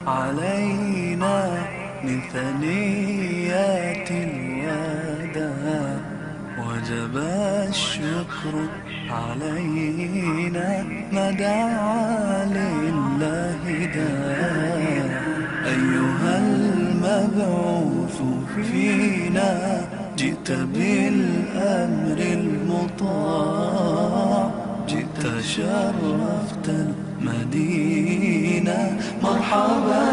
علينا من ثنيات الوداع وجب الشكر علينا ما دعا لله داع أيها المبعوث فينا جئت بالأمر المطاع جئت شرفت المدينة مرحبا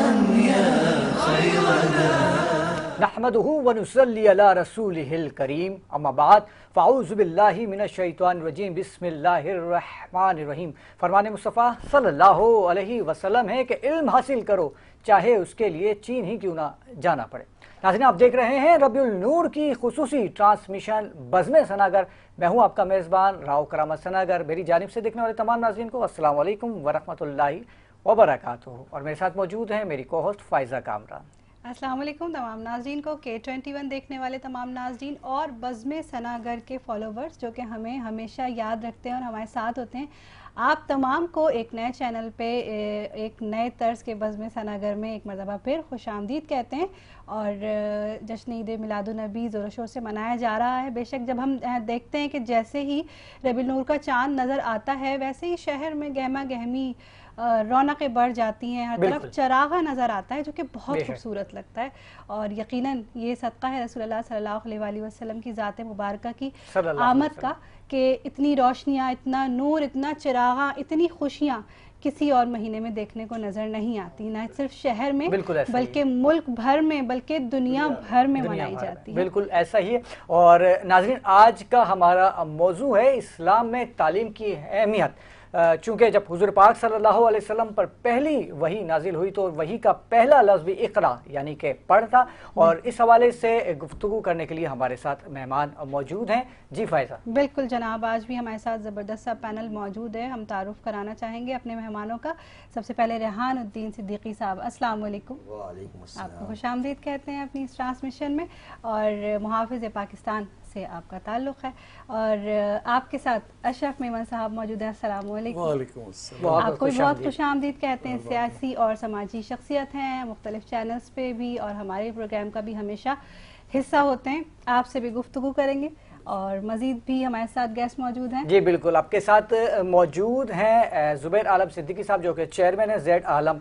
يا خير داع نحمده ونصلي على رسوله الكريم اما بعد فاعوذ باللہ من الشیطان الرجیم بسم اللہ الرحمن الرحیم۔ فرمان مصطفیٰ صلی اللہ علیہ وسلم ہے کہ علم حاصل کرو چاہے اس کے لیے چین ہی کیوں نہ جانا پڑے۔ ناظرین آپ دیکھ رہے ہیں ربیع النور کی خصوصی ٹرانسمیشن بزم ثناگر، میں ہوں آپ کا میزبان راؤ کرامت ثناگر۔ میری جانب سے دیکھنے والے تمام ناظرین کو السلام علیکم ورحمۃ اللہ وبرکاتہ، اور میرے ساتھ موجود ہیں میری کو ہوسٹ فائزہ کامران۔ السلام علیکم تمام ناظرین کو، K21 دیکھنے والے تمام ناظرین اور بزم ثناگر کے فالوورز جو کہ ہمیں ہمیشہ یاد رکھتے ہیں اور ہمارے ساتھ ہوتے ہیں، آپ تمام کو ایک نئے چینل پہ ایک نئے طرز کے بزم ثناگر میں ایک مرتبہ پھر خوش آمدید کہتے ہیں۔ اور جشن عید میلاد النبی زور و شور سے منایا جا رہا ہے۔ بے شک جب ہم دیکھتے ہیں کہ جیسے ہی ربیع النور کا چاند نظر آتا ہے ویسے ہی شہر میں گہما گہمی رونقیں بڑھ جاتی ہیں، ہر طرف چراغا نظر آتا ہے جو کہ بہت خوبصورت لگتا ہے، اور یقیناً یہ صدقہ ہے رسول اللہ صلی اللہ علیہ وسلم کی ذات مبارکہ کی آمد کا کہ اتنی روشنیاں، اتنا نور، اتنا چراغاں، اتنی خوشیاں کسی اور مہینے میں دیکھنے کو نظر نہیں آتی، نہ صرف شہر میں بلکہ ملک بھر میں، بلکہ دنیا بھر میں منائی جاتی ہے۔ بالکل ایسا ہی ہے۔ اور ناظرین آج کا ہمارا موضوع ہے اسلام میں تعلیم کی اہمیت۔ چونکہ جب حضور پاک صلی اللہ علیہ وسلم پر پہلی وحی نازل ہوئی تو وحی کا پہلا لفظ بھی اقرا یعنی کہ پڑھ تھا، اور اس حوالے سے گفتگو کرنے کے لیے ہمارے ساتھ مہمان موجود ہیں۔ جی فائزہ۔ بالکل جناب، آج بھی ہمارے ساتھ زبردست سا پینل موجود ہے، ہم تعارف کرانا چاہیں گے اپنے مہمانوں کا۔ سب سے پہلے ریحان الدین صدیقی صاحب، السلام علیکم۔ وعلیکم السلام۔ آپ کو خوش آمدید کہتے ہیں اپنی اس ٹرانسمیشن میں، اور محافظ پاکستان سے آپ کا تعلق ہے، اور آپ کے ساتھ اشرف میمن صاحب موجود ہیں، السلام علیکم۔ وعلیکم السلام۔ آپ کو بہت خوش آمدید کہتے ہیں، سیاسی اور سماجی شخصیت ہیں، مختلف چینلز پہ بھی اور ہمارے پروگرام کا بھی ہمیشہ حصہ ہوتے ہیں، آپ سے بھی گفتگو کریں گے، اور مزید بھی ہمارے ساتھ گیسٹ موجود ہیں۔ جی بالکل، آپ کے ساتھ موجود ہیں زبیر عالم صدیقی صاحب جو کہ چیئرمین ہیں زیڈ عالم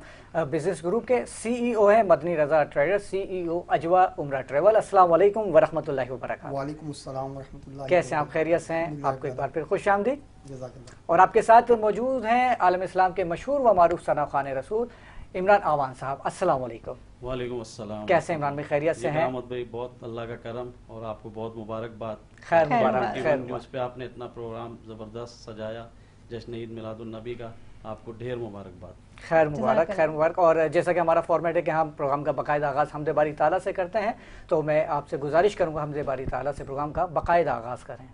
بزنس گروپ کے، سی ای او ہیں مدنی رضا ٹریڈر، سی ای او اجوا عمرہ ٹریول۔ السلام علیکم ورحمۃ اللہ وبرکاتہ۔ وعلیکم السلام ورحمۃ اللہ۔ کیسے ہیں آپ؟ خیریت سے ہیں؟ آپ کو ایک بار پھر خوش آمدید۔ جزاک اللہ۔ اور آپ کے ساتھ موجود ہیں عالم اسلام کے مشہور و معروف ثنا خوان رسول عمران آوان صاحب، السلام علیکم۔ وعلیکم السلام۔ کیسے عمران بھائی؟ خیریت سے ہیں؟ احمد بھائی بہت اللہ کا کرم، اور آپ کو بہت مبارکباد۔ خیر مبارک، خیر نیوز پہ آپ نے اتنا پروگرام زبردست سجایا، جشن عید میلاد النبی کا، آپ کو ڈھیر مبارکباد۔ خیر مبارک، خیر مبارک۔ اور جیسا کہ ہمارا فارمیٹ ہے کہ ہم پروگرام کا باقاعدہ آغاز حمد باری تعالیٰ سے کرتے ہیں، تو میں آپ سے گزارش کروں گا حمد باری تعالیٰ سے پروگرام کا باقاعدہ آغاز کریں۔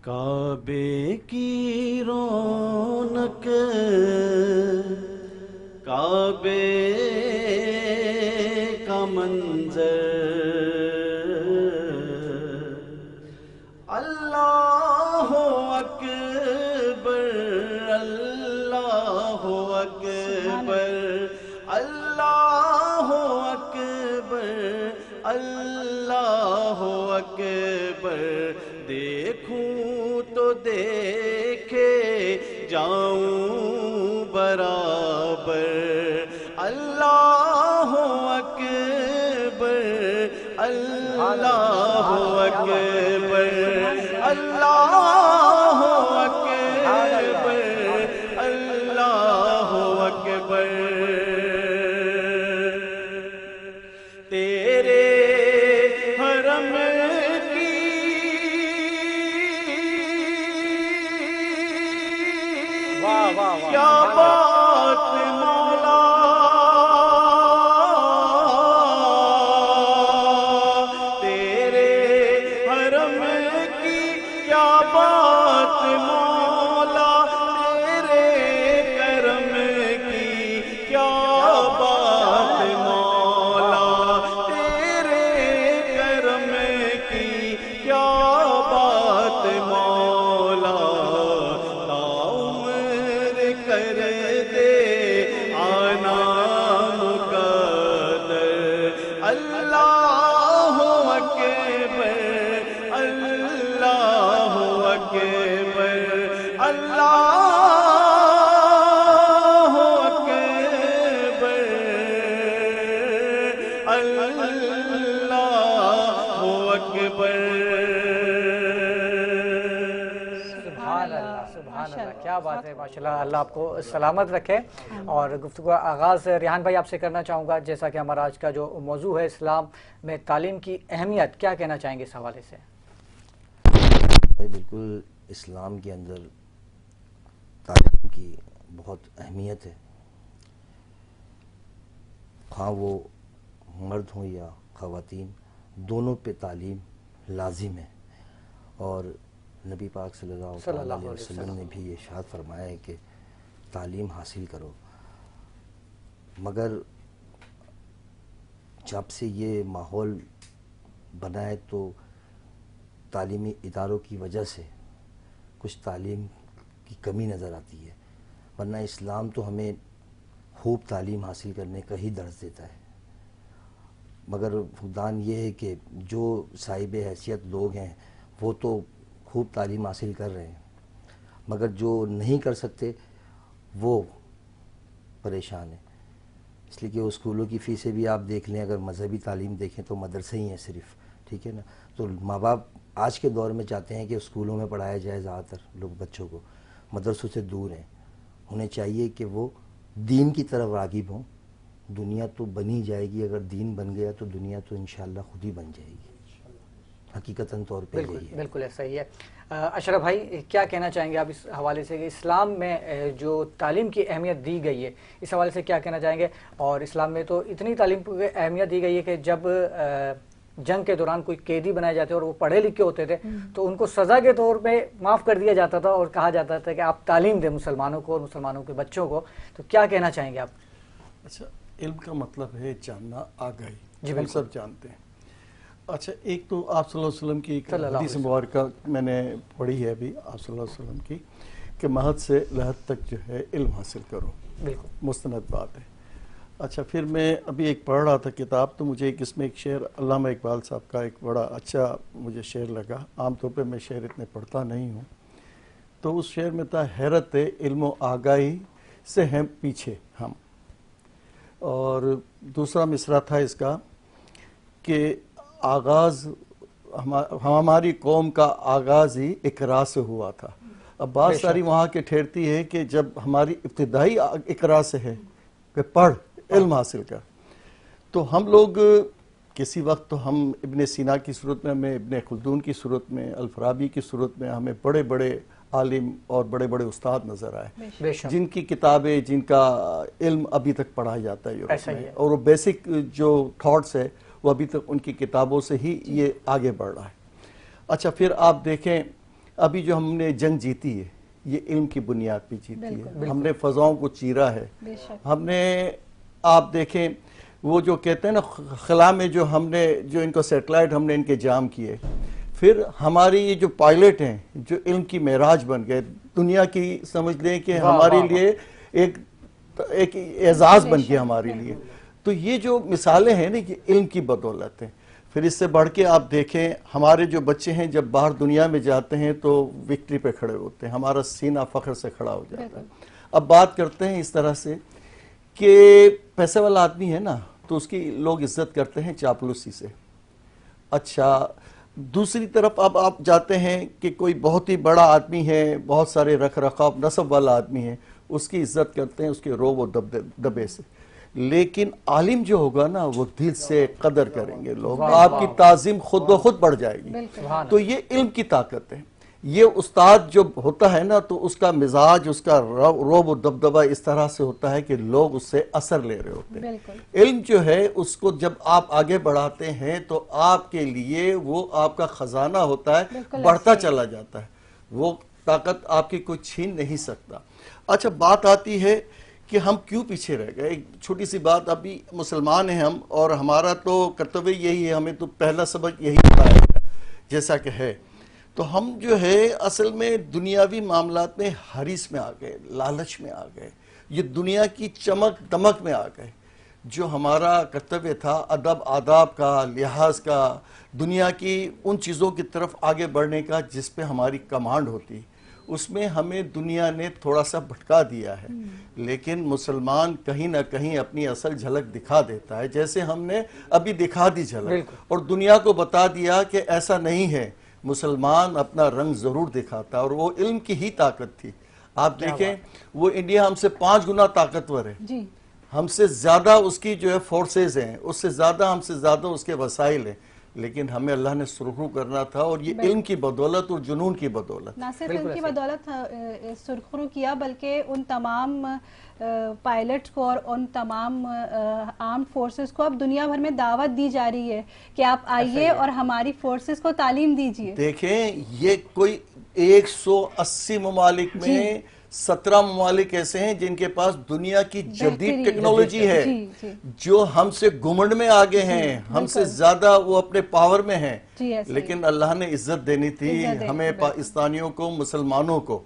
کعبے کی رونق، کعبے کا منظر، اللہ اکبر، اللہ اکبر، اللہ اکبر، اللہ اکبر، دیکھوں تو دیکھے جاؤں برابر، اللہ اکبر، اللہ اکبر، اللہ اکبر، اللہ اکبر، تیرے حرم کی کیا بات مولا، تیرے حرم کیا بات ہے، ماشاءاللہ، اللہ آپ کو سلامت رکھے. اور گفتگو کا آغاز ریحان بھائی آپ سے کرنا چاہوں گا. جیسا کہ ہمارا آج کا جو موضوع ہے اسلام میں تعلیم کی اہمیت، کیا کہنا چاہیں گے اس حوالے سے؟ بالکل اسلام کے اندر تعلیم کی بہت اہمیت ہے. خواہ وہ مرد ہوں یا خواتین، دونوں پہ تعلیم لازم ہے. اور نبی پاک صلی اللہ علیہ وسلم نے بھی ارشاد فرمایا ہے کہ تعلیم حاصل کرو. مگر جب سے یہ ماحول بنا ہے تو تعلیمی اداروں کی وجہ سے کچھ تعلیم کی کمی نظر آتی ہے، ورنہ اسلام تو ہمیں خوب تعلیم حاصل کرنے کا ہی درس دیتا ہے. مگر فقدان یہ ہے کہ جو صاحب حیثیت لوگ ہیں وہ تو خوب تعلیم حاصل کر رہے ہیں، مگر جو نہیں کر سکتے وہ پریشان ہیں. اس لیے کہ اسکولوں کی فیسیں بھی آپ دیکھ لیں، اگر مذہبی تعلیم دیکھیں تو مدرسے ہی ہیں صرف، ٹھیک ہے نا. تو ماں باپ آج کے دور میں چاہتے ہیں کہ اسکولوں میں پڑھایا جائے، زیادہ تر لوگ بچوں کو مدرسوں سے دور ہیں. انہیں چاہیے کہ وہ دین کی طرف راغب ہوں. دنیا تو بنی جائے گی، اگر دین بن گیا تو دنیا تو انشاءاللہ خود ہی بن جائے گی. حقیقتاً طور پہ یہی ہے. بالکل ایسا ہی ہے. اشرف بھائی کیا کہنا چاہیں گے آپ اس حوالے سے کہ اسلام میں جو تعلیم کی اہمیت دی گئی ہے، اس حوالے سے کیا کہنا چاہیں گے؟ اور اسلام میں تو اتنی تعلیم کی اہمیت دی گئی ہے کہ جب جنگ کے دوران کوئی قیدی بنائے جاتے اور وہ پڑھے لکھے ہوتے تھے تو ان کو سزا کے طور پہ معاف کر دیا جاتا تھا اور کہا جاتا تھا کہ آپ تعلیم دیں مسلمانوں کو اور مسلمانوں کے بچوں کو. تو کیا کہنا چاہیں گے آپ؟ اچھا، علم کا مطلب ہے جاننا، آگاہی. جی ہم سب جانتے ہیں. اچھا، ایک تو آپ صلی اللہ علیہ وسلم کی ایک صلی اللہ حدیث مبارکہ میں نے پڑھی ہے ابھی آپ صلی اللہ علیہ وسلم کی کہ مہد سے لحد تک جو ہے علم حاصل کرو. بالکل مستند بات ہے. اچھا، پھر میں ابھی ایک پڑھ رہا تھا کتاب، تو مجھے اس میں ایک شعر علامہ اقبال صاحب کا ایک بڑا اچھا مجھے شعر لگا. عام طور پہ میں شعر اتنے پڑھتا نہیں ہوں. تو اس شعر میں تھا، حیرت علم و آگاہی سے ہیں پیچھے ہم. اور دوسرا مصرع تھا اس کا کہ آغاز ہماری قوم کا آغاز ہی اقرا سے ہوا تھا. اب بات ساری وہاں کے ٹھہرتی ہے کہ جب ہماری ابتدائی اقرا سے ہے کہ پڑھ، علم حاصل کر. تو ہم لوگ کسی وقت تو ہم ابن سینا کی صورت میں، ہمیں ابن خلدون کی صورت میں، الفارابی کی صورت میں ہمیں بڑے بڑے عالم اور بڑے بڑے استاد نظر آئے جن کی کتابیں، جن کا علم ابھی تک پڑھا جاتا ہے یورپ میں، اور وہ بیسک جو تھاٹس ہے وہ ابھی تک ان کی کتابوں سے ہی یہ آگے بڑھ رہا ہے. اچھا، پھر آپ دیکھیں ابھی جو ہم نے جنگ جیتی ہے یہ علم کی بنیاد پہ جیتی ہے. ہم نے فضاؤں کو چیرا ہے. ہم نے، آپ دیکھیں وہ جو کہتے ہیں نا خلا میں جو ہم نے جو ان کو سیٹلائٹ ہم نے ان کے جام کیے، پھر ہماری یہ جو پائلٹ ہیں جو علم کی معراج بن گئے، دنیا کی سمجھ لیں کہ ہمارے لیے ایک اعزاز بن گیا ہمارے لیے. تو یہ جو مثالیں ہیں نا یہ علم کی بدولت ہیں. پھر اس سے بڑھ کے آپ دیکھیں ہمارے جو بچے ہیں جب باہر دنیا میں جاتے ہیں تو وکٹری پہ کھڑے ہوتے ہیں، ہمارا سینہ فخر سے کھڑا ہو جاتا ہے. اب بات کرتے ہیں اس طرح سے کہ پیسے والا آدمی ہے نا تو اس کی لوگ عزت کرتے ہیں چاپلوسی سے. اچھا، دوسری طرف اب آپ جاتے ہیں کہ کوئی بہت ہی بڑا آدمی ہے، بہت سارے رکھ رکھاؤ نسب والا آدمی ہے، اس کی عزت کرتے ہیں اس کے روب و دبے سے. لیکن عالم جو ہوگا نا وہ دل سے قدر کریں گے لوگ، آپ کی تعظیم خود بخود بڑھ جائے گی. تو یہ علم کی طاقت ہے. یہ استاد جو ہوتا ہے نا تو اس کا مزاج، اس کا روب و دبدبہ اس طرح سے ہوتا ہے کہ لوگ اس سے اثر لے رہے ہوتے ہیں. علم جو ہے اس کو جب آپ آگے بڑھاتے ہیں تو آپ کے لیے وہ آپ کا خزانہ ہوتا ہے، بڑھتا چلا جاتا ہے. وہ طاقت آپ کی کوئی چھین نہیں سکتا. اچھا، بات آتی ہے کہ ہم کیوں پیچھے رہ گئے. ایک چھوٹی سی بات، ابھی مسلمان ہیں ہم اور ہمارا تو کرتویہ یہی ہے، ہمیں تو پہلا سبق یہی بتایا گیا جیسا کہ ہے. تو ہم جو ہے اصل میں دنیاوی معاملات میں حریص میں آ گئے، لالچ میں آ گئے، یہ دنیا کی چمک دمک میں آ گئے. جو ہمارا کرتویہ تھا ادب آداب کا، لحاظ کا، دنیا کی ان چیزوں کی طرف آگے بڑھنے کا جس پہ ہماری کمانڈ ہوتی، اس میں ہمیں دنیا نے تھوڑا سا بھٹکا دیا ہے. لیکن مسلمان کہیں نہ کہیں اپنی اصل جھلک دکھا دیتا ہے، جیسے ہم نے ابھی دکھا دی جھلک اور دنیا کو بتا دیا کہ ایسا نہیں ہے. مسلمان اپنا رنگ ضرور دکھاتا اور وہ علم کی ہی طاقت تھی. آپ دیکھیں وہ انڈیا ہم سے 5 گنا طاقتور ہے، جی ہم سے زیادہ اس کی جو ہے فورسز ہیں، اس سے زیادہ ہم سے زیادہ اس کے وسائل ہیں، لیکن ہمیں اللہ نے سرخرو کرنا تھا، اور یہ علم کی بدولت اور جنون کی بدولت. نہ صرف ان کی بدولت سرخرو کیا بلکہ ان تمام پائلٹ کو اور ان تمام آرمڈ فورسز کو اب دنیا بھر میں دعوت دی جا رہی ہے کہ آپ آئیے اور ہماری فورسز کو تعلیم دیجیے. دیکھیں یہ کوئی 180 ممالک میں 17 ممالک ایسے ہیں جن کے پاس دنیا کی جدید ٹیکنالوجی ہے، جو ہم سے گھمنڈ میں آگے ہیں، ہم سے زیادہ وہ اپنے پاور میں ہیں، لیکن اللہ نے عزت دینی تھی ہمیں پاکستانیوں کو، مسلمانوں کو،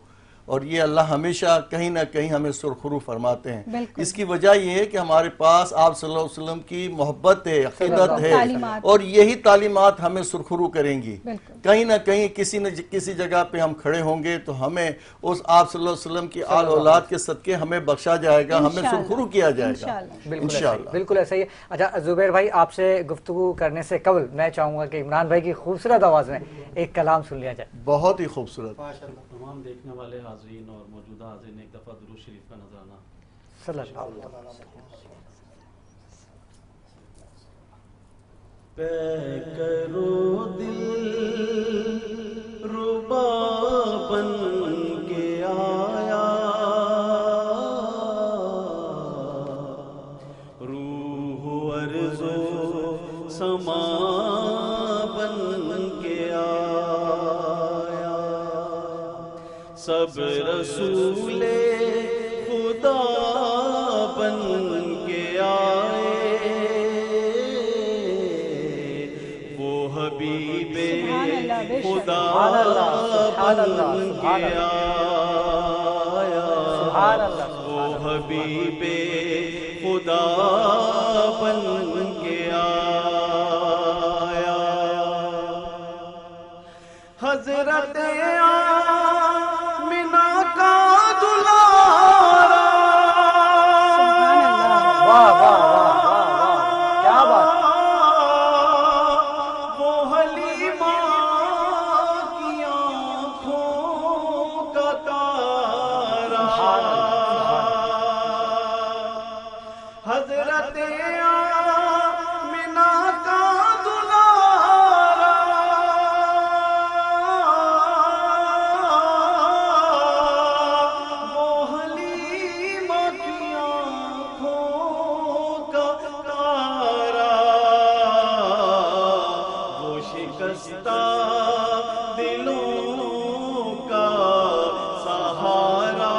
اور یہ اللہ ہمیشہ کہیں نہ کہیں ہمیں سرخرو فرماتے ہیں. اس کی وجہ یہ ہے کہ ہمارے پاس آپ صلی اللہ علیہ وسلم کی محبت ہے، عقیدت ہے، اور یہی تعلیمات ہمیں سرخرو کریں گی. کہیں نہ کہیں کسی جگہ پہ ہم کھڑے ہوں گے تو ہمیں اس آپ صلی اللہ علیہ وسلم کی آل اولاد کے صدقے ہمیں بخشا جائے گا، ہمیں سرخرو کیا جائے گا انشاءاللہ. بالکل ایسا ہی ہے. اچھا زبیر بھائی، آپ سے گفتگو کرنے سے قبل میں چاہوں گا کہ عمران بھائی کی خوبصورت آواز میں ایک کلام سن لیا جائے. بہت ہی خوبصورت. تمام دیکھنے والے حاضرین اور موجودہ حاضرین ایک دفعہ درود شریف کا نذرانہ. صلی اللہ علیہ وسلم. پے کرو دل ربا بن کے آیا، روح ارض و سما بن کے آیا، سب رسول خدا بن کے آئے، وہ حبیب خدا بن کے آیا، وہ حبیب خدا بن کے آیا. حضرت آمنہ کا دلارا، واہ واہ واہ واہ، کیا بات. وہ حلیمہ کی آنکھوں کا تارا، حضرت آمنہ کا دلارا، وہ حلیمہ کی آنکھوں کا تارا، وہ شکستہ دلوں کا سہارا،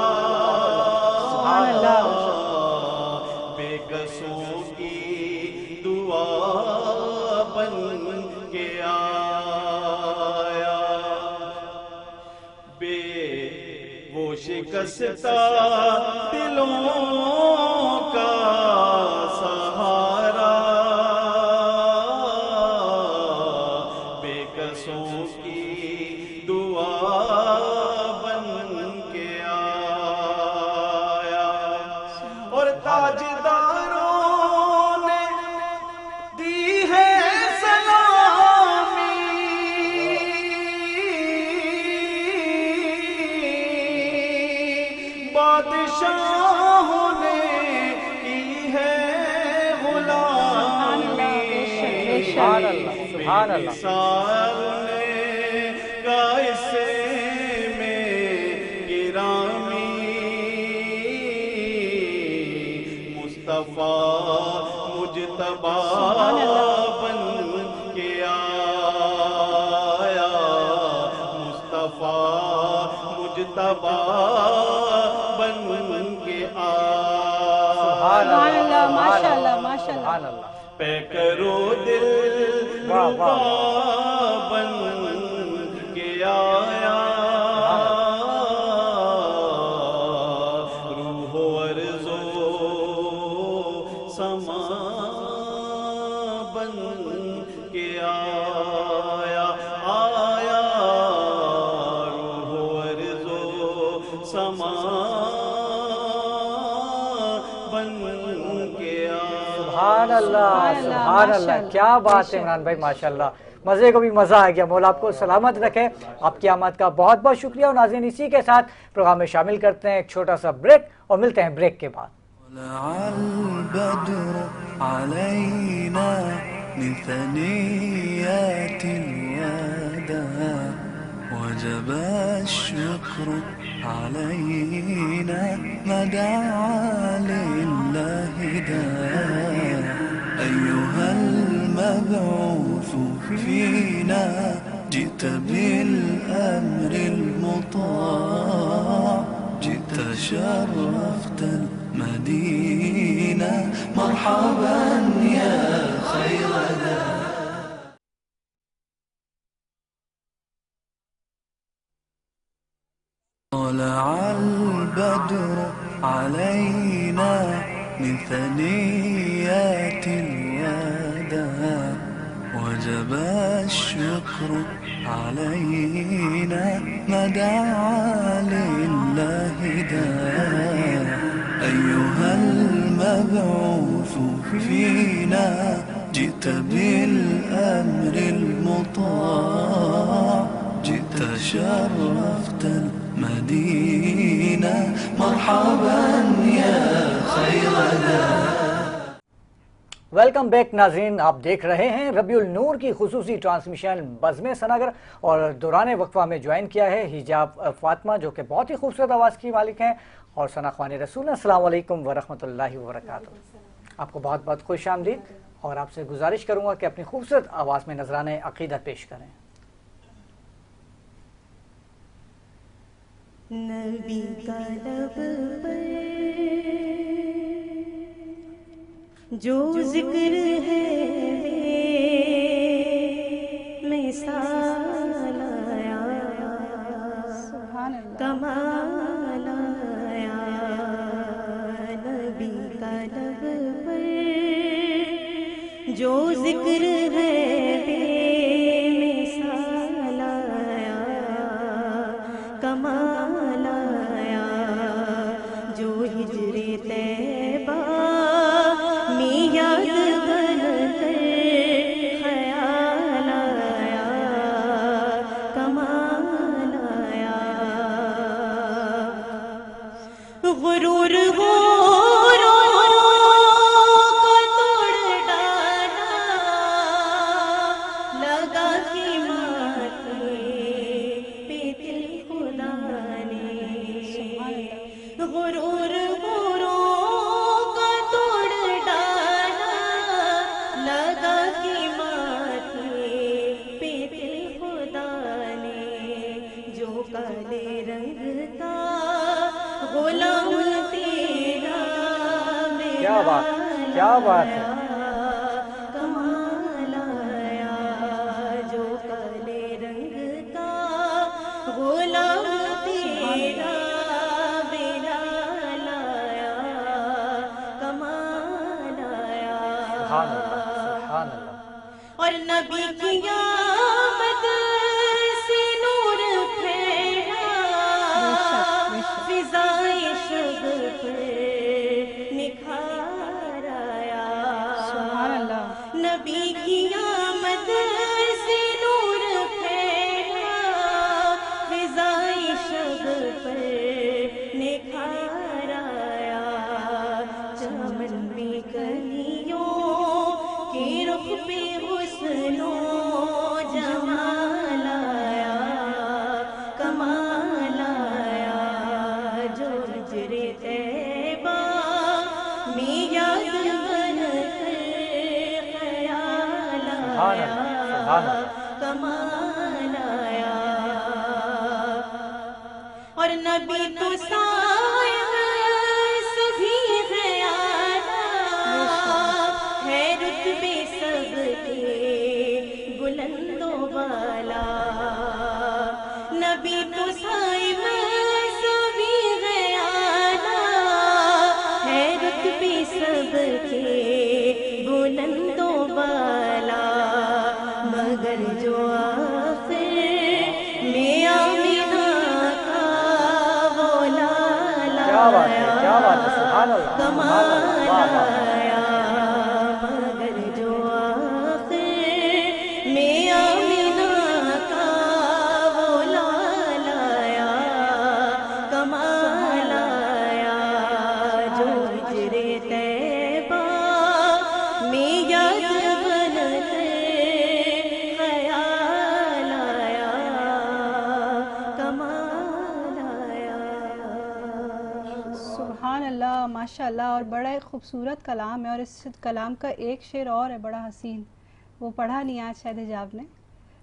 بے کسوں کی دعا بن کے آیا، بے وہ شکستہ دلوں کا سہارا، بے کسوں کی دعا بن کے آیا، اور تاجداروں نے دی ہے سلامی، بادشاہوں نے کی ہے غلامی، سبحان اللہ سبحان اللہ. سار نے کا اسے میں گرامی، مصطفیٰ مجتبی بن کے آیا، مصطفیٰ مجتبی بن کے آیا. سبحان اللہ، ماشاء اللہ ماشاء اللہ. سبحان اللہ. پے کرو دل ربا بن کے آیا، روح و ارض و سما بن کے آیا، آیا روح و ارض و سما بن کے آیا. سبحان اللہ سبحان اللہ. کیا بات ہے عمران بھائی، ماشاءاللہ. مزے کو بھی مزہ آ گیا. مولا آپ کو سلامت رکھے. آپ کی آمد کا بہت بہت شکریہ. اور ناظرین اسی کے ساتھ پروگرام میں شامل کرتے ہیں ایک چھوٹا سا بریک اور ملتے ہیں بریک کے بعد. طلع البدر علينا من ثنيات الوداع وجب الشكر علينا ما دعا لله داع أيها المبعوث فينا جئت بالأمر المطاع جئت شرفت المدينة مرحبا يا خير ذا. طلع البدر علينا من ثنيات الوداع وجب الشكر علينا ما دعا لله داع أيها المبعوث فينا جئت بالأمر المطاع جئت شرفت المدينة مرحبا يا خير ذا. ویلکم بیک ناظرین. آپ دیکھ رہے ہیں ربیع النور کی خصوصی ٹرانسمیشن بزم سناگر اور دوران وقفہ میں جوائن کیا ہے حجاب فاطمہ جو کہ بہت ہی خوبصورت آواز کی مالک ہیں اور ثنا خوان رسول. السلام علیکم ورحمۃ اللہ وبرکاتہ. آپ کو بہت بہت خوش آمدید اور آپ سے گزارش کروں گا کہ اپنی خوبصورت آواز میں نذرانہ عقیدت پیش کریں. نبی کا لب پر جو ذکر ہے مثال آیا سبحان اللہ. کمال آیا نبی کا لب پر جو ذکر ہے مثال آیا کمال آیا جو ہجر طیبہ میاد بن کر خیال آیا کمال آیا غرور کو توڑ ڈالا لگا کے ماتھے پہ دل خدا نے غرور کو توڑ ڈالا لگا کے ماتھے پہ دل خدا نے جو کالے رنگ کا غلام تیرا کیا بات کیا بات ہے. کمال آیا جو کالے رنگ کا غلام تیرا بلال آیا کمال آیا سبحان اللہ سبحان اللہ. اور نبی کی آمد سے نور پھیلا فضائے شب پر نکھار آیا سبحان اللہ. نبی کی آمد سے نور پھیلا فضائے شب پر نکھار آیا چمن میں کلیوں کے رخ پہ حسن و جمال آیا کمال آیا جو ہجر طیبہ میں یاد بن کر خیال سبحان آیا اللہ سبحان اللہ. کمال آیا اور نبی تو سایہ سبھی خیالات ہے رتبے سب کے بلند و بالا نبی تو سایہ سبھی خیالات ہے رتبے سب کے بلند و بالا مگر جو آخر میں آمینہ کا وہ لالا کیا بات ہے کیا بات ہے. سبحان اللہ سبحان اللہ. کمال واہ واہ. آیا مگر جو آخر میں ماشاءاللہ، اور بڑا ایک خوبصورت کلام ہے، اور اس کلام کا ایک شعر اور ہے بڑا حسین، وہ پڑھا نہیں آج شاید حجاب نے،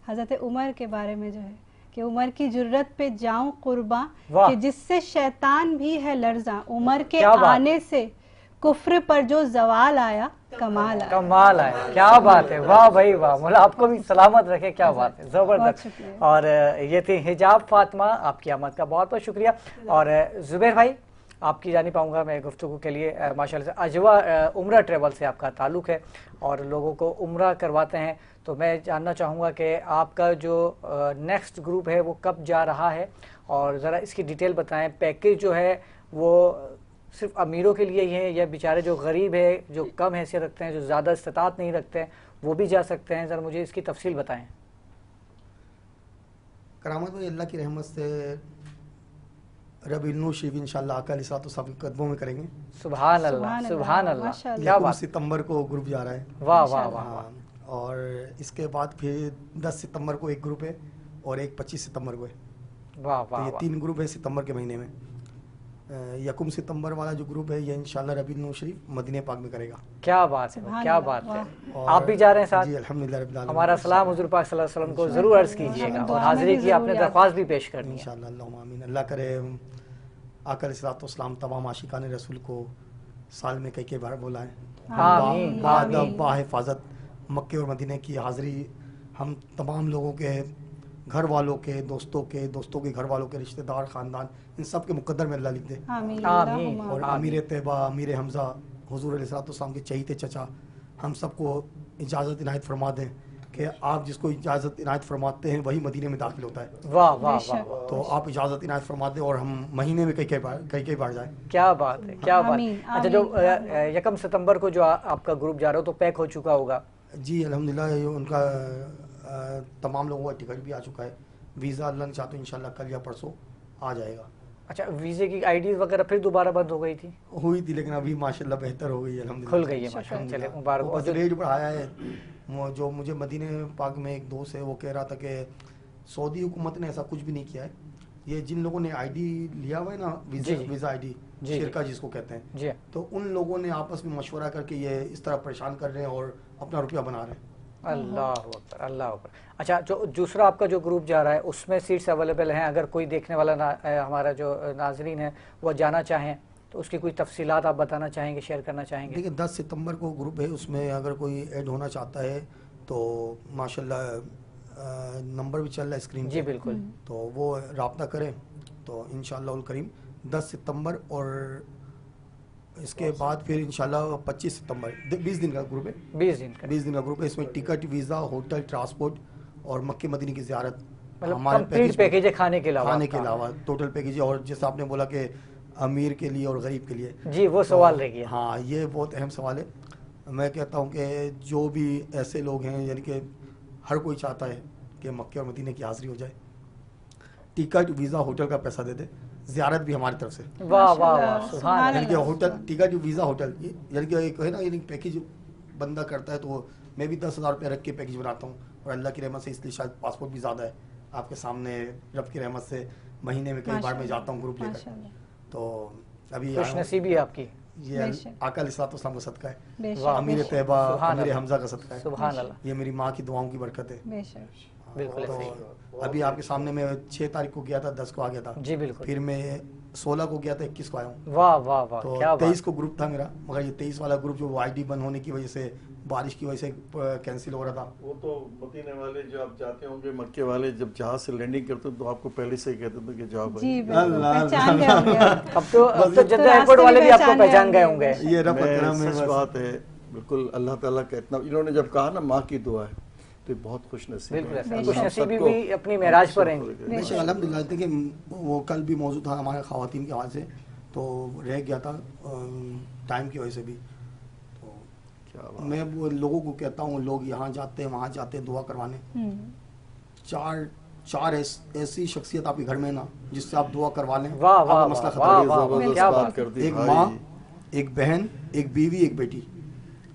حضرت عمر کے بارے میں جو ہے کہ عمر کی جرت پہ جاؤں قرباں کہ جس سے شیطان بھی ہے لرزاں، عمر کے آنے سے کفر پر جو زوال آیا کمال آیا. کمال آیا. کیا بات ہے، واہ بھائی واہ، مولا آپ کو بھی سلامت رکھے. کیا بات ہے، زبردست. اور یہ تھی حجاب فاطمہ، آپ کی آمد کا بہت بہت شکریہ. اور زبیر بھائی آپ کی جانب آؤں گا میں گفتگو کے لیے. ماشاءاللہ سے اجوا عمرہ ٹریول سے آپ کا تعلق ہے اور لوگوں کو عمرہ کرواتے ہیں، تو میں جاننا چاہوں گا کہ آپ کا جو نیکسٹ گروپ ہے وہ کب جا رہا ہے، اور ذرا اس کی ڈیٹیل بتائیں. پیکیج جو ہے وہ صرف امیروں کے لیے ہی ہے یا بیچارے جو غریب ہے، جو کم حیثیت رکھتے ہیں، جو زیادہ استطاعت نہیں رکھتے ہیں، وہ بھی جا سکتے ہیں؟ ذرا مجھے اس کی تفصیل بتائیں. کرامت بھائی، اللہ کی رحمت سے ربیع النور شریف انشاءاللہ آقا علیہ الصلوۃ والسلام کے قدموں میں کریں گے. سبحان اللہ، سبحان اللہ، کیا 1 بات. ستمبر کو گروپ جا رہا ہے. واہ واہ واہ. اور اس کے بعد پھر 10 ستمبر کو ایک گروپ ہے اور ایک 25 ستمبر کو ہے. واہ تو واہ. یہ 3 گروپ ہے ستمبر کے مہینے میں. 1 ستمبر والا جو گروپ ہے یہ انشاءاللہ ربیع النور شریف مدینہ پاک میں کرے گا. کیا بات ہے، کیا بات ہے. آپ بھی جا رہے ہیں ساتھ؟ جی الحمدللہ رب العالمین. ہمارا سلام حضور پاک صلی اللہ علیہ وسلم کو ضرور عرض کیجیے گا، اور حاضری کی آپ نے درخواست بھی پیش کرنی ہے. انشاءاللہ اللہم آمین. اللہ کرے آقا علیہ الصلوۃ والسلام تمام عاشقان رسول کو سال میں کئی بار بلائیں. آمین آمین. با حفاظت مکے اور مدینہ کی حاضری ہم تمام لوگوں کے، گھر والوں کے، دوستوں کے گھر والوں کے، رشتہ دار، خاندان، ان سب کے مقدر میں اللہ لکھ دے. آمین. آمین. اور امیر طیبہ، امیر حمزہ، حضور علیہ الصلوۃ والسلام کے چہیتے چچا، ہم سب کو اجازت عنایت فرما دیں کہ آپ جس کو اجازت عنایت فرماتے ہیں وہی مدینے میں داخل ہوتا ہے. واہ واہ واہ. تو آپ اجازت عنایت فرما دیں اور ہم مہینے میں کئی بار جائیں. کیا بات ہے، کیا بات. اچھا، جو 1 ستمبر کو جو آپ کا گروپ جا رہا ہو تو پیک ہو چکا ہوگا؟ جی الحمدللہ، ان کا تمام لوگوں کا ٹکٹ بھی آ چکا ہے. ویزا اللہ نے چاہا تو انشاءاللہ کل یا پرسوں آ جائے گا. اچھا، ویزے کی آئی ڈیز وغیرہ پھر دوبارہ بند ہو گئی تھی؟ ہوئی تھی لیکن ابھی ماشاءاللہ بہتر ہو گئی ہے، الحمدللہ کھل گئی ہے ماشاءاللہ. چلے مبارک. اور جو ریٹ بڑھایا ہے، جو مجھے مدینہ پاک میں ایک دوست ہے وہ کہہ رہا تھا کہ سعودی حکومت نے ایسا کچھ بھی نہیں کیا ہے. یہ جن لوگوں نے آئی ڈی لیا ہوا ہے نا، ویزا آئی ڈی شرکا جس کو کہتے ہیں، تو ان لوگوں نے آپس میں مشورہ کر کے یہ اس طرح پریشان کر رہے ہیں اور اپنا روپیہ بنا رہے ہیں. اللہ اکبر، اللہ اکبر. اچھا، جو دوسرا آپ کا جو گروپ جا رہا ہے اس میں سیٹس اویلیبل ہیں؟ اگر کوئی دیکھنے والا ہمارا جو ناظرین ہے وہ جانا چاہیں تو اس کی کوئی تفصیلات آپ بتانا چاہیں گے، شیئر کرنا چاہیں گے؟ دیکھیں 10 ستمبر کو گروپ ہے، اس میں اگر کوئی ایڈ ہونا چاہتا ہے تو ماشاءاللہ نمبر بھی چل رہا ہے اسکرین پہ. جی بالکل. تو وہ رابطہ کریں تو انشاءاللہ الکریم 10 ستمبر اور اس کے بعد پھر انشاءاللہ 25 ستمبر 20 دن کا گروپ ہے. 20 دن کا گروپ ہے. اس میں ٹکٹ، ویزا، ہوٹل، ٹرانسپورٹ اور مکہ مدینہ کی زیارت، ہمارے پیکیج ہے کھانے کے علاوہ ٹوٹل پیکیج ہے. اور جیسے آپ نے بولا کہ امیر کے لیے اور غریب کے لیے، جی وہ سوال رہ گیا. ہاں یہ بہت اہم سوال ہے. میں کہتا ہوں کہ جو بھی ایسے لوگ ہیں، یعنی کہ ہر کوئی چاہتا ہے کہ مکہ اور مدینہ کی حاضری ہو جائے، ٹکٹ، ویزا، ہوٹل کا پیسہ دے دے، زیارت بھی ہماری طرف سے. واہ واہ واہ، سبحان اللہ. یعنی کہ ہوٹل، ٹکٹ، ویزا، ہوٹل، یعنی کہ ایک ہے نا، یعنی پیکیج بندہ کرتا ہے تو میں بھی 10,000 روپے رکھ کے پیکیج بناتا ہوں. اور اللہ کی رحمت سے اس لیے شاید پاسپورٹ بھی زیادہ ہے آپ کے سامنے، رب کی رحمت سے مہینے میں کئی بار میں جاتا ہوں گروپ لے کر. تو ابھی خوش نصیبی ہے آپ کی. یہ آقا علیہ الصلوۃ والسلام کا صدقہ ہے، امیر طیبہ، امیر حمزہ کا صدقہ ہے. سبحان اللہ. یہ میری ماں کی دعاؤں کی برکت ہے. بالکل. ابھی آپ کے سامنے میں 6 تاریخ کو گیا تھا، 10 کو آ گیا تھا. جی بالکل. پھر میں 16 کو گیا تھا، 21 کو آیا ہوں. واہ واہ واہ. تو 23 کو گروپ تھا میرا، مگر یہ 23 والا گروپ جو آئی ڈی بند ہونے کی وجہ سے، بارش کی وجہ سے کینسل ہو رہا تھا. وہ تو مدینے والے جو آپ جاتے ہوں گے، مکے والے جب جہاز سے لینڈنگ کرتے تو آپ کو پہلے سے ہی کہتے تھے کہ جاؤ بھائی. اب تو جدہ ایئرپورٹ والے بھی آپ کو پہچان گئے ہوں گے. یہ رب کرم ہے، سچ بات ہے. بالکل اللہ تعالیٰ کا اتنا، انہوں نے جب کہا نا ماں کی دعا ہے تو بہت خوش نصیب ہے. خوش نصیبی بھی اپنی معراج پر ہیں. الحمدللہ. دیکھیں وہ کل بھی موضوع تھا ہمارے خواتین کے حوالے سے، تو رہ گیا تھا ٹائم کی وجہ سے بھی. میں وہ لوگوں کو کہتا ہوں، لوگ یہاں جاتے ہیں وہاں جاتے ہیں دعا کروانے، چار ایسی شخصیت آپ کے گھر میں نا جس سے آپ دعا کروا لیں، آپ کا مسئلہ ختم. ایک ماں، ایک بہن، ایک بیوی، ایک بیٹی،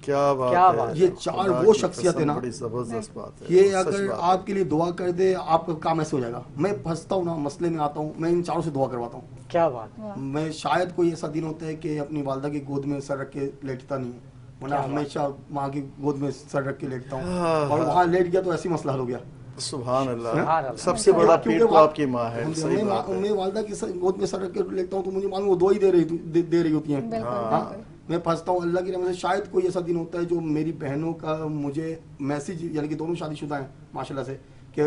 کیا بات کیا ہے، بات یہ چار خدا وہ کی شخصیت ہے قسم، نا، بڑی زبردست بات ہے، یہ سچ اگر بات ہے۔ آپ کے لیے دعا کر دے آپ کا کام ایسے ہو جائے گا. میں پھنستا ہوں نا، مسئلے میں آتا ہوں، میں ان چاروں سے دعا کرواتا ہوں. کیا بات، میں شاید کوئی ایسا دن ہوتا ہے کہ اپنی والدہ کی گود میں سر رکھ کے لیٹتا نہیں ہوں، ورنہ ہمیشہ ماں کی گود میں سر رکھ کے لیٹتا ہوں، اور وہاں لیٹ گیا تو ایسی مسئلہ حل ہو گیا. سبحان اللہ، سبحان اللہ۔ سب سے بڑا پیر کیونکہ تو آپ کی ماں ہے، میں صحیح بات ہے۔ میں والدہ کی گود میں سر رکھ کے لیٹتا ہوں تو مجھے معلوم وہ دعا ہی دے رہی ہوتی ہیں. ہاں میں پھنستا ہوں. اللہ کی رحمت سے شاید کوئی ایسا دن ہوتا ہے جو میری بہنوں کا مجھے میسیج، یعنی کہ دونوں شادی شدہ ہیں ماشاء اللہ سے، کہ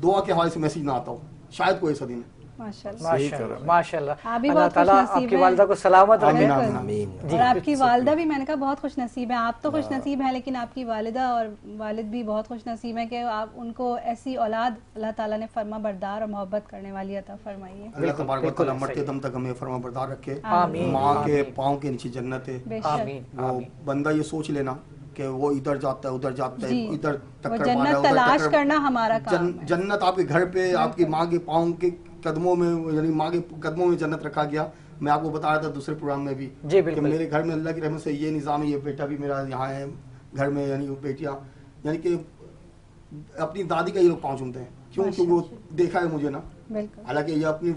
دعا کے حوالے سے میسیج نہ آتا ہو. شاید کوئی ایسا دن ہے. ماشاء اللہ، آپ بھی اللہ بہت تعالیٰ خوش آپ نصیب کی ہیں۔ والدہ کو سلامت رکھے. آمین. اور آپ کی والدہ بھی، میں نے کہا بہت خوش نصیب ہیں. آپ تو خوش نصیب ہیں، لیکن آپ کی والدہ اور والد بھی بہت خوش نصیب ہیں کہ آپ ان کو ایسی اولاد اللہ تعالیٰ نے فرما بردار اور محبت کرنے والی عطا فرمائی ہے. اللہ تبارک و تعالیٰ مرتے دم تک ہمیں فرما بردار رکھے. آمین. ماں کے پاؤں کے نیچے جنت ہے. بے شک. آمین. وہ بندہ یہ سوچ لینا کہ وہ ادھر جاتا ہے ادھر جاتا ہے، جی، ادھر وہ ٹکر مارا جنت ادھر تلاش ٹکر. کرنا ہمارا کام ہے. جنت آپ کے گھر پہ، آپ کی ماں کے پاؤں کے قدموں میں، یعنی ماں کے قدموں میں جنت رکھا گیا. میں آپ کو بتا رہا تھا دوسرے پروگرام میں بھی جی کہ بالکل. میرے گھر میں اللہ کی رحمت سے یہ نظام ہے. یہ بیٹا بھی میرا یہاں ہے گھر میں، یعنی بیٹیاں، یعنی کہ اپنی دادی کا یہ لوگ پاؤں چومتے ہیں. کیوں؟ کیونکہ وہ دیکھا ہے مجھے نا. بالکل. حالانکہ یہ اپنی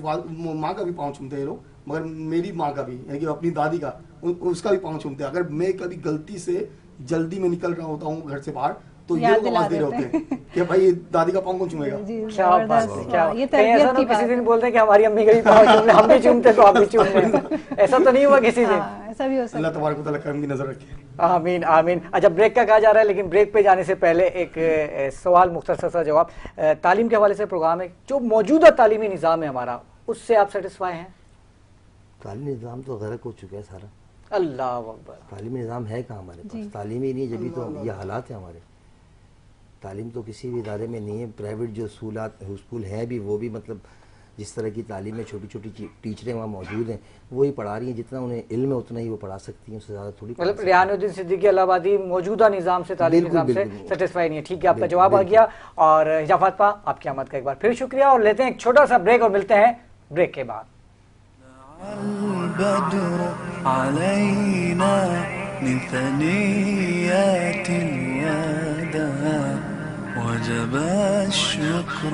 ماں کا بھی پاؤں چومتے ہیں یہ لوگ، مگر میری ماں کا بھی، یعنی کہ اپنی دادی کا، اس کا بھی پاؤں چومتے ہیں. اگر میں کبھی غلطی سے جلدی میں نکل رہا ہوتا ہوں گھر سے باہر تو یہ لوگ آواز دے رہے ہوتے ہیں کہ بھائی دادی کا پاؤں کون چومے گا. کیا بات ہے، کیا یہ کہیں ایسا تربیت نہ کی کسی بات دن بولتے ہیں کہ ہماری امی کا بھی پاؤں چوم لیں، ہم بھی چومتے تو آپ بھی چوم لیں. ایسا تو نہیں ہوا کسی دن؟ ایسا بھی ہو سکتا ہے. اللہ تبارک و تعالیٰ کرم کی نظر رکھے. آمین آمین. اچھا بریک کا کہا جا رہا ہے، لیکن بریک پہ جانے سے پہلے ایک سوال، مختصر سا جواب. تعلیم کے حوالے سے پروگرام ہے، جو موجودہ تعلیمی نظام ہے ہمارا، اس سے آپ سیٹسفائی ہیں؟ تعلیمی نظام تو غرق ہو چکا ہے سارا. اللہ اکبر. تعلیمی نظام ہے کہاں ہمارے پاس؟ تعلیم ہی نہیں ہے، جبھی تو یہ حالات ہیں ہمارے. تعلیم تو کسی بھی ادارے میں نہیں ہے. پرائیویٹ جو اسکول ہیں بھی، وہ بھی مطلب جس طرح کی تعلیم میں چھوٹی چھوٹی ٹیچریں وہاں موجود ہیں وہی پڑھا رہی ہیں. جتنا انہیں علم ہے اتنا ہی وہ پڑھا سکتی ہیں، اس سے زیادہ تھوڑی. مطلب ریحان الدین صدیقی الہ آبادی موجودہ نظام سے، تعلیمی نظام سے سیٹسفائی نہیں ہے. ٹھیک ہے، آپ کا جواب آ گیا. اور حجاب فاطمہ، آپ کی آمد کا ایک بار پھر شکریہ. اور لیتے ہیں ایک چھوٹا سا بریک اور ملتے ہیں بریک کے بعد. البدر علينا من ثنيات الوداع وجب الشكر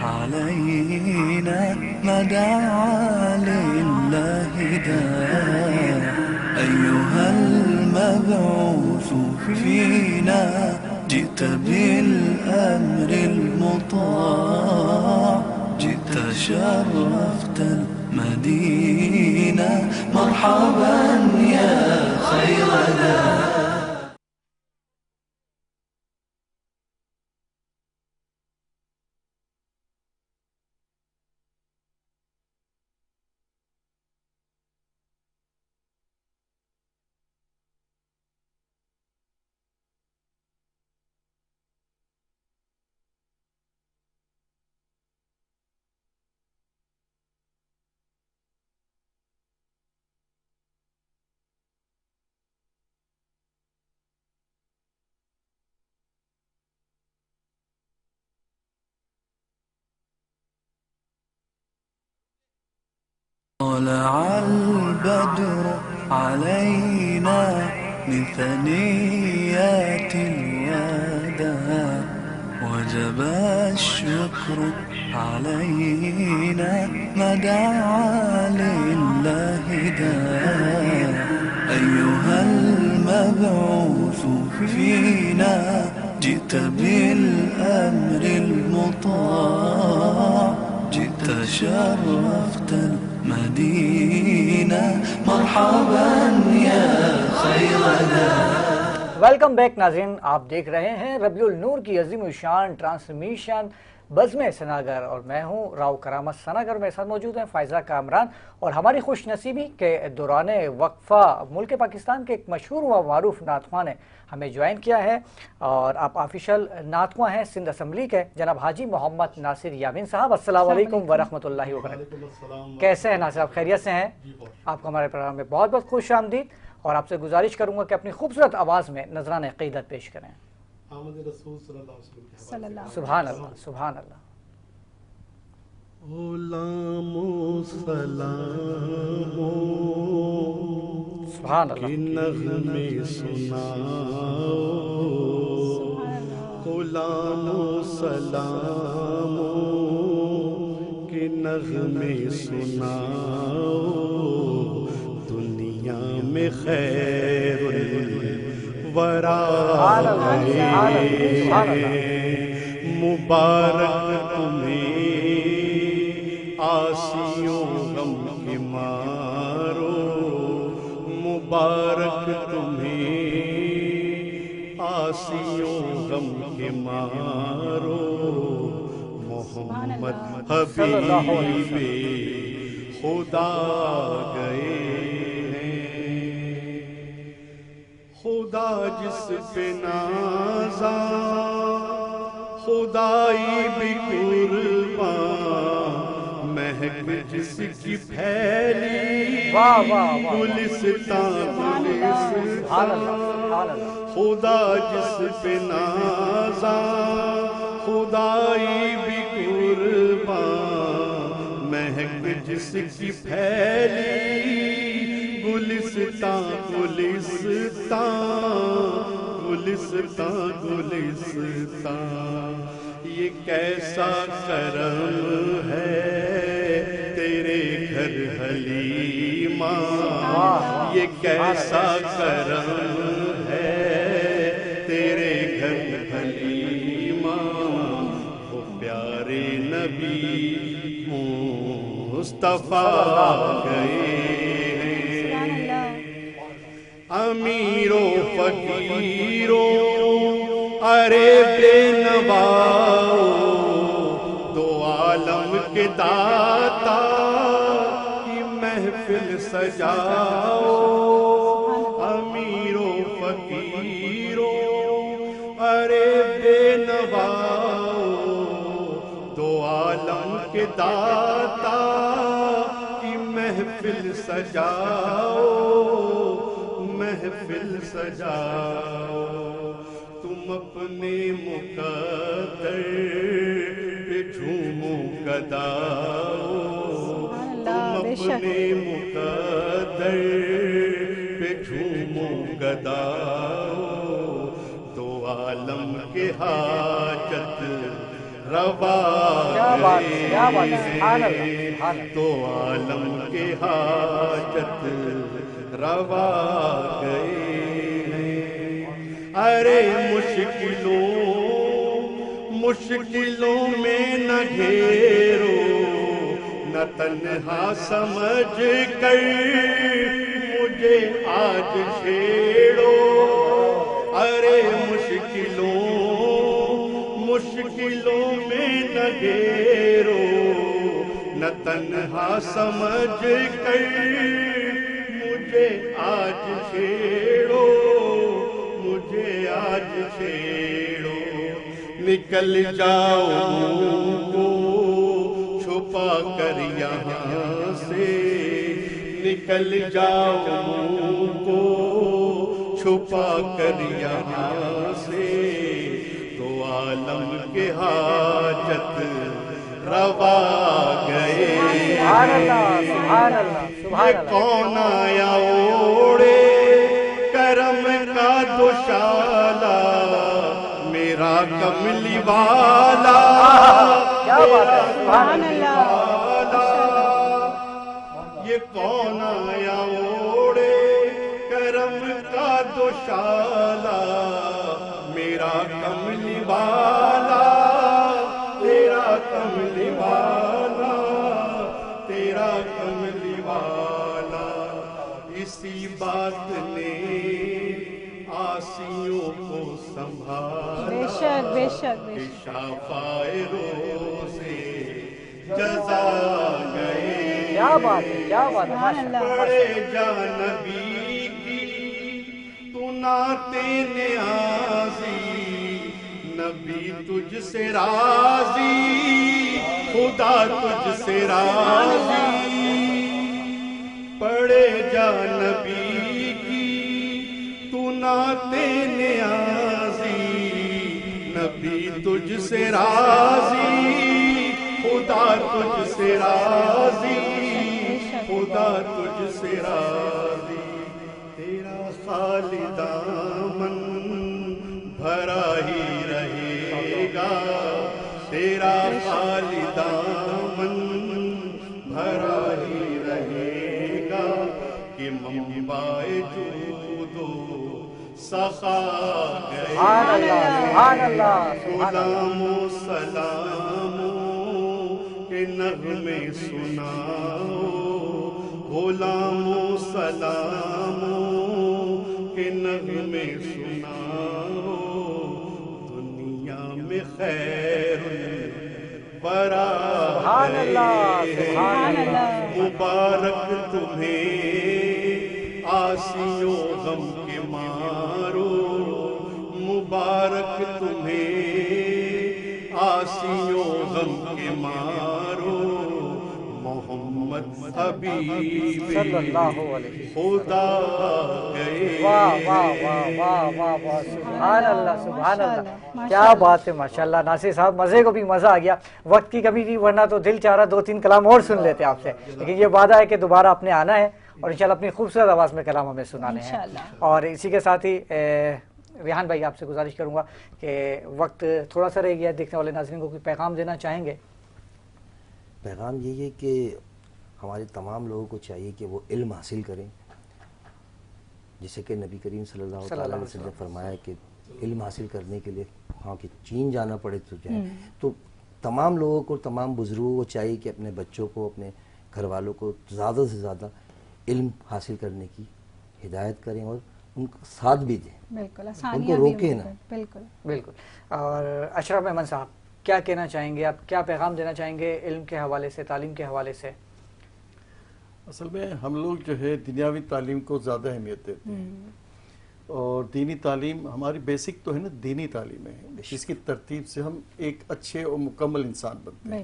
علينا ما دعا لله داع أيها المبعوث فينا جئت بالأمر المطاع جئت شرفت المدينة مرحبا يا خير داع. طلع البدر علينا من ثنيات الوداع وجب الشكر علينا ما دعا لله داع أيها المبعوث فينا جئت بالأمر المطاع جئت شرفت المدينة مرحبا يا خير داع. ویلکم بیک ناظرین، آپ دیکھ رہے ہیں ربیع النور کی عظیم الشان ٹرانسمیشن بزم سناگر، اور میں ہوں راؤ کرامت سناگر. میرے ساتھ موجود ہیں فائزہ کامران. اور ہماری خوش نصیبی کے دوران وقفہ ملک پاکستان کے ایک مشہور و معروف نعت نے ہمیں جوائن کیا ہے، اور آپ آفیشل نعت ہیں سندھ اسمبلی کے، جناب حاجی محمد ناصر یامین صاحب. السلام علیکم ورحمۃ اللہ وبرکاتہ. کیسے ہیں ناصر صاحب؟ خیریت سے ہیں؟ آپ کو ہمارے پروگرام میں بہت بہت خوش آمدید. اور آپ سے گزارش کروں گا کہ اپنی خوبصورت آواز میں نذرانہ عقیدت پیش کریں. آمد رسول صلی اللہ علیہ وسلم. سبحان اللہ سبحان اللہ. غلام و سلام سبحان اللہ. کہ نغمے سناؤ غلام و سلامو کہ نغمے سناؤ دنیا میں خیر الورا مبارک تمہیں آسیوں غم کے مارو مبارک تمہیں آسیوں غم کے مارو محمد حبیب خدا گئے ہیں خدا جس پہ نازاں خدائی بھی قربان مہک جس کی پھیلی گلستان خدا جس پہ نازاں خدائی بھی قربان مہک جس کی پھیلی گلستان گلستان گلستان گلستان یہ کیسا کرم ہے تیرے گھر حلیمہ یہ کیسا کرم ہے تیرے گھر حلیمہ وہ پیارے نبی مصطفیٰ گئے امیر و فقیروں ارے بے نواؤ دو عالم کے داتا کی محفل سجاؤ امیر و فقیروں ارے بے نواؤ دو عالم کے داتا کی محفل سجاؤ محفل سجاؤ تم اپنے مقدر پہ جھومو گداؤ تم اپنے مقدر پہ جھومو گداؤ دو عالم کے حاجت روا دو عالم کے حاجت روا گئے ارے مشکلوں میں نہ گھیرو نہ تنہا سمجھ کر مجھے آج چھیڑو ارے مشکلوں میں نہ گھیرو نہ تنہا سمجھ کر مجھے آج چھیڑو مجھے آج چھیڑو نکل جاؤ کو چھپا کر یہاں سے نکل جاؤ کو چھپا کر یہاں سے تو عالم کے حاجت روا گئے یہ کون آیا اوڑے کرم کا دوشالا میرا کملی والا یہ کون آیا اوڑے کرم کا دوشالا میرا کملی والا تیرا کملی والا تیرا کملی والا اسی بات نے آسیوں کو سنبھالا بے شک بے شک بے شک شفائے روزے جزا گئے کیا بات ہے کیا بات ہے پڑے جا نبی کی تو نعت نیازی نبی تجھ سے راضی خدا تجھ سے راضی پڑے جا نبی کی تو نعت نیازی نبی تجھ سے راضی خدا تجھ سے راضی خدا تجھ سے راضی دامن بھرا ہی رہے گا، تیرا خالی دامن بھرا ہی رہے گا، کہ منبع جود و سخا گئے، غلاموں سلاموں کے نغمے سناؤ، غلاموں سلاموں کے نغمے سناؤ، دنیا میں خیر برا مبارک تمہیں آسیوں غم کے مارو، مبارک تمہیں آسیوں غم کے مارو، محمد حبیب صلی اللہ علیہ خدا گئے۔ واہ واہ واہ واہ واہ واہ، سبحان اللہ سبحان اللہ، کیا بات ہے ماشاءاللہ۔ ناصر صاحب مزے کو بھی مزہ آ گیا، وقت کی کمی تھی ورنہ تو دل چاہ رہا 2-3 کلام اور سن لیتے آپ سے، لیکن یہ وعدہ ہے کہ دوبارہ اپنے آنا ہے اور انشاءاللہ اپنی خوبصورت آواز میں کلام ہمیں سنانے ہیں۔ اور اسی کے ساتھ ہی ریحان بھائی آپ سے گزارش کروں گا کہ وقت تھوڑا سا رہ گیا، دیکھنے والے ناظرین کو کوئی پیغام دینا چاہیں گے؟ پیغام یہی ہے کہ ہمارے تمام لوگوں کو چاہیے کہ وہ علم حاصل کریں، جسے کہ نبی کریم صلی اللہ علیہ وسلم نے فرمایا کہ علم حاصل کرنے کے لیے ہاں کہ چین جانا پڑے تو جائیں۔ تو تمام لوگوں کو، تمام بزرگوں کو چاہیے کہ اپنے بچوں کو، اپنے گھر والوں کو زیادہ سے زیادہ علم حاصل کرنے کی ہدایت کریں اور ان کو ساتھ بھی دیں، بالکل ان کو روکیں نہ۔ بالکل بالکل۔ اور اشرف احمد صاحب کیا کہنا چاہیں گے آپ، کیا پیغام دینا چاہیں گے علم کے حوالے سے، تعلیم کے حوالے سے؟ اصل میں ہم لوگ جو ہے دنیاوی تعلیم کو زیادہ اہمیت دیتے ہیں، اور دینی تعلیم ہماری بیسک تو ہے نا، دینی تعلیم ہے جس کی ترتیب سے ہم ایک اچھے اور مکمل انسان بنتے ہیں،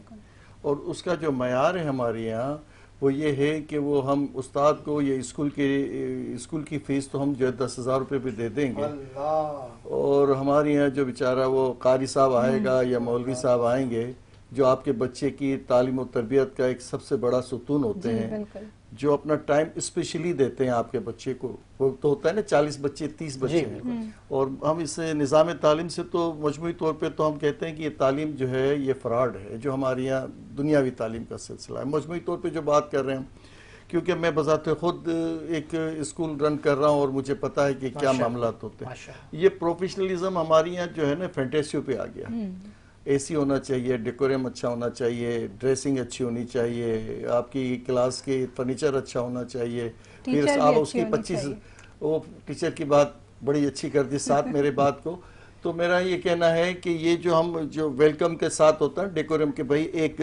اور اس کا جو معیار ہے ہمارے یہاں وہ یہ ہے کہ وہ ہم استاد کو یہ اسکول کی فیس تو ہم جو ہے 10,000 روپے بھی دے دیں گے، اور ہمارے یہاں جو بیچارہ وہ قاری صاحب آئے گا یا مولوی صاحب آئیں گے جو آپ کے بچے کی تعلیم و تربیت کا ایک سب سے بڑا ستون ہوتے ہیں، جو اپنا ٹائم اسپیشلی دیتے ہیں آپ کے بچے کو، وہ تو ہوتا ہے نا 40 بچے 30 بچے ہیں، اور ہم اس نظام تعلیم سے تو مجموعی طور پہ تو ہم کہتے ہیں کہ یہ تعلیم جو ہے یہ فراڈ ہے جو ہمارے یہاں دنیاوی تعلیم کا سلسلہ ہے، مجموعی طور پہ جو بات کر رہے ہیں، کیونکہ میں بذات خود ایک اسکول رن کر رہا ہوں اور مجھے پتا ہے کہ کیا معاملات ہوتے ہیں۔ یہ پروفیشنلزم ہمارے یہاں جو ہے نا فینٹیسیوں پہ آ گیا، اے سی ہونا چاہیے، ڈیکوریم اچھا ہونا چاہیے، ڈریسنگ اچھی ہونی چاہیے، آپ کی کلاس کے فرنیچر اچھا ہونا چاہیے، پھر آپ اس کی 25 وہ ٹیچر کی بات بڑی اچھی کر دی ساتھ میرے بات کو، تو میرا یہ کہنا ہے کہ یہ جو ہم جو ویلکم کے ساتھ ہوتا ہے ڈیکوریم کے، بھائی ایک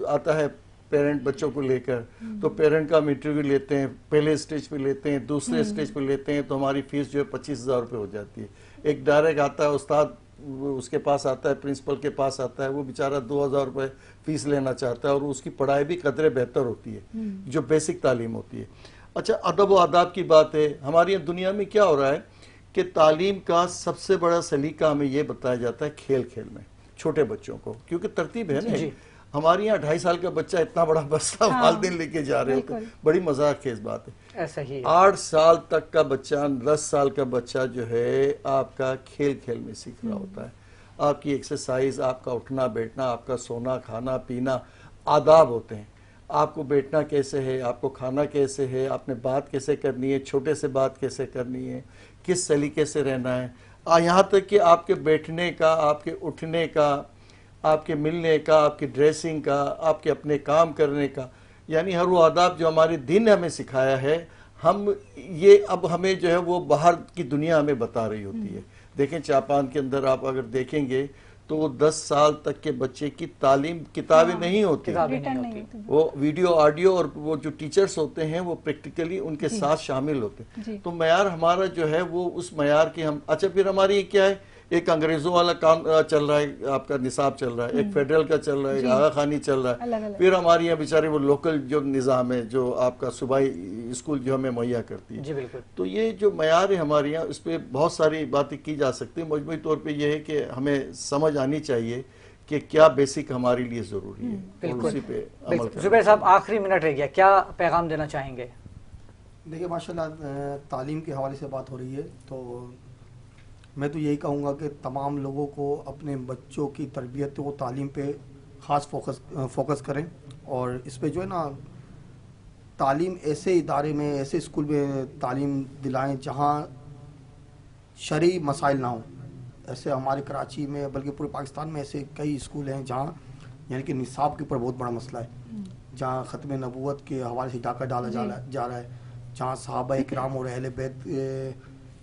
آتا ہے پیرنٹ بچوں کو لے کر، تو پیرنٹ کا ہم انٹرویو لیتے ہیں، پہلے اسٹیج پہ لیتے ہیں، دوسرے اسٹیج پہ لیتے ہیں، تو ہماری فیس جو ہے 25,000 روپے ہو جاتی ہے۔ ایک ڈائریکٹ آتا ہے استاد، اس کے پاس آتا ہے، پرنسپل کے پاس آتا ہے، وہ بیچارہ 2,000 روپے فیس لینا چاہتا ہے، اور اس کی پڑھائی بھی قدرے بہتر ہوتی ہے جو بیسک تعلیم ہوتی ہے۔ اچھا ادب و آداب کی بات ہے، ہماری دنیا میں کیا ہو رہا ہے کہ تعلیم کا سب سے بڑا سلیقہ ہمیں یہ بتایا جاتا ہے کھیل کھیل میں چھوٹے بچوں کو، کیونکہ ترتیب ہے نا، ہمارے یہاں 2.5 سال کا بچہ اتنا بڑا بستہ والدین لے کے جا رہے ہوتے ہیں، بڑی مذاق خیز بات ہے۔ 8 سال تک کا بچہ، 10 سال کا بچہ جو ہے آپ کا کھیل کھیل میں سیکھ رہا ہوتا ہے، آپ کی ایکسرسائز، آپ کا اٹھنا بیٹھنا، آپ کا سونا کھانا پینا آداب ہوتے ہیں، آپ کو بیٹھنا کیسے ہے، آپ کو کھانا کیسے ہے، آپ نے بات کیسے کرنی ہے، چھوٹے سے بات کیسے کرنی ہے، کس سلیقے سے رہنا ہے، یہاں تک کہ آپ کے بیٹھنے کا، آپ کے اٹھنے کا، آپ کے ملنے کا، آپ کی ڈریسنگ کا، آپ کے اپنے کام کرنے کا، یعنی ہر وہ آداب جو ہمارے دین نے ہمیں سکھایا ہے، ہم یہ اب ہمیں جو ہے وہ باہر کی دنیا ہمیں بتا رہی ہوتی ہے۔ دیکھیں جاپان کے اندر آپ اگر دیکھیں گے تو وہ 10 سال تک کے بچے کی تعلیم کتابیں نہیں ہوتی، وہ ویڈیو آڈیو، اور وہ جو ٹیچرز ہوتے ہیں وہ پریکٹیکلی ان کے ساتھ شامل ہوتے ہیں۔ تو معیار ہمارا جو ہے وہ اس معیار کی ہم، اچھا پھر ہماری کیا ہے، ایک انگریزوں والا کام چل رہا ہے، آپ کا نصاب چل رہا ہے، ایک فیڈرل کا چل رہا ہے، ایک آغا خانی چل رہا ہے، پھر ہمارے یہاں بیچارے وہ لوکل جو نظام ہے جو آپ کا صوبائی اسکول جو ہمیں مہیا کرتی ہے۔ تو یہ جو معیار ہے ہمارے یہاں، اس پہ بہت ساری باتیں کی جا سکتی ہیں، مجموعی طور پہ یہ ہے کہ ہمیں سمجھ آنی چاہیے کہ کیا بیسک ہمارے لیے ضروری ہے، اور اسی پہ عمل کرنا۔ زبیر صاحب آخری منٹ رہ گیا، کیا پیغام دینا چاہیں گے؟ دیکھیے ماشاءاللہ تعلیم کے حوالے سے بات ہو رہی ہے تو میں تو یہی کہوں گا کہ تمام لوگوں کو اپنے بچوں کی تربیت و تعلیم پہ خاص فوکس کریں، اور اس پہ جو ہے نا تعلیم ایسے ادارے میں ایسے اسکول میں تعلیم دلائیں جہاں شرعی مسائل نہ ہوں. ایسے ہمارے کراچی میں بلکہ پورے پاکستان میں ایسے کئی اسکول ہیں جہاں یعنی کہ نصاب کے اوپر بہت بڑا مسئلہ ہے، جہاں ختم نبوت کے حوالے سے ڈاکہ ڈالا جا رہا ہے، جہاں صحابہ کرام اور اہل بیت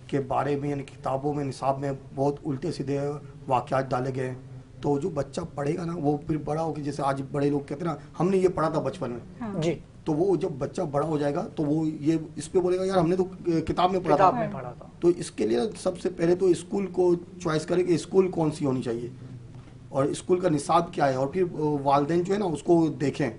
کے بارے میں یعنی کتابوں میں نصاب میں بہت الٹے سیدھے واقعات ڈالے گئے ہیں. تو جو بچہ پڑھے گا نا وہ پھر بڑا ہو کے جیسے آج بڑے لوگ کہتے ہیں نا ہم نے یہ پڑھا تھا بچپن میں، جی تو وہ جب بچہ بڑا ہو جائے گا تو وہ یہ اس پہ بولے گا یار ہم نے تو کتاب میں پڑھا تھا. تو اس کے لیے سب سے پہلے تو اسکول کو چوائس کرے کہ اسکول کون سی ہونی چاہیے اور اسکول کا نصاب کیا ہے، اور پھر والدین جو ہے نا اس کو دیکھیں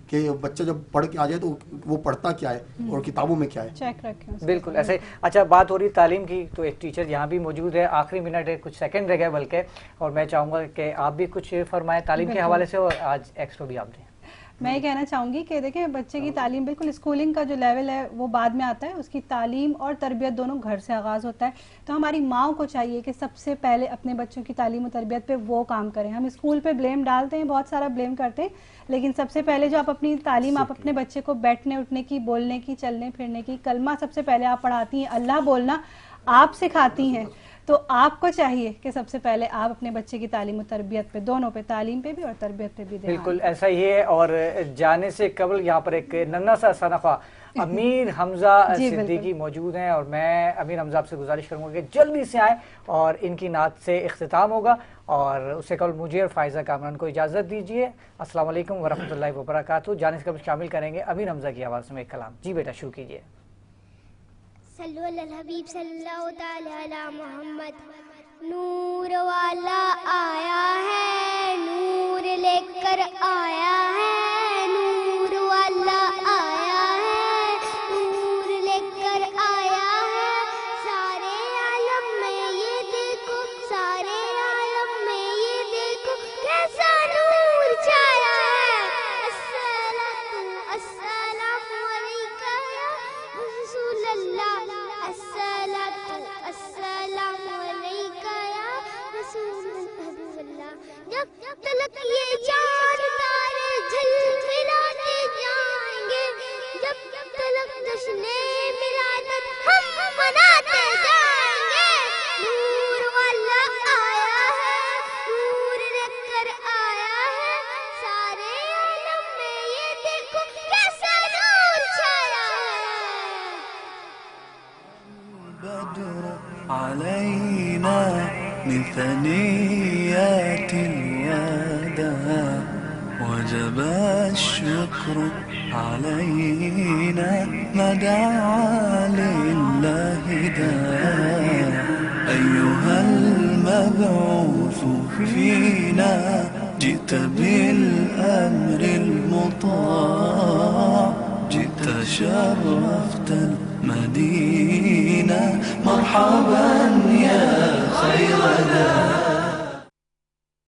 کہ بچہ جب پڑھ کے آ جائے تو وہ پڑھتا کیا ہے اور کتابوں میں کیا ہے، چیک رکھیں. بالکل ایسے. اچھا بات ہو رہی تعلیم کی تو ایک ٹیچر یہاں بھی موجود ہے، آخری منٹ ہے، کچھ سیکنڈ رہ گئے بلکہ، اور میں چاہوں گا کہ آپ بھی کچھ فرمائیں تعلیم کے حوالے سے اور آج ایکسپو بھی آپ دیں. میں یہ کہنا چاہوں گی کہ دیکھیں بچے کی تعلیم بالکل اسکولنگ کا جو لیول ہے وہ بعد میں آتا ہے، اس کی تعلیم اور تربیت دونوں گھر سے آغاز ہوتا ہے. تو ہماری ماؤں کو چاہیے کہ سب سے پہلے اپنے بچوں کی تعلیم و تربیت پہ وہ کام کریں. ہم اسکول پہ بلیم ڈالتے ہیں، بہت سارا بلیم کرتے ہیں، لیکن سب سے پہلے جو آپ اپنی تعلیم آپ اپنے بچے کو بیٹھنے اٹھنے کی، بولنے کی، چلنے پھرنے کی، کلمہ سب سے پہلے آپ پڑھاتی ہیں، اللہ بولنا آپ سکھاتی ہیں، تو آپ کو چاہیے کہ سب سے پہلے آپ اپنے بچے کی تعلیم و تربیت پہ، دونوں پہ، تعلیم پہ بھی اور تربیت پہ بھی دھیان. بالکل ایسا ہی ہے. اور جانے سے قبل یہاں پر ایک ننھا سا سنخوا امیر حمزہ صدیقی موجود ہیں، اور میں امیر حمزہ آپ سے گزارش کروں گا کہ جلدی سے آئیں اور ان کی نعت سے اختتام ہوگا. اور اس سے قبل مجھے اور فائزہ کامران کو اجازت دیجیے. السلام علیکم ورحمۃ اللہ وبرکاتہ. جانے سے قبل شامل کریں گے امیر حمزہ کی آواز میں ایک کلام. جی بیٹا شروع کیجیے. صلو علی الحبیب صلی اللہ تعالی علی محمد. نور والا آیا ہے، نور لے کر آیا ہے، نور والا آیا ہے، نور لے کر آیا ہے. سارے عالم میں یہ دیکھو، سارے عالم میں یہ دیکھو کیسا نور چھایا ہے. السلام علیکہ یا رسول اللہ، السلام علیکہ یا رسول اللہ. جب تلک یہ چار تارے جھلملاتے جائیں گے، جب تلک جشن ولادت ہم مناتے جائیں گے. نور والا آیا ہے، نور لے کر آیا ہے. سارے عالم میں یہ دیکھو کیسا نور چھایا ہے. البدر علينا من ثنيات الوداع وجب الشكر علينا ما دعا لله داع. أيها المبعوث فينا جئت بالأمر المطاع، جئت شرفت المدينة. مرحبا يا خير ذا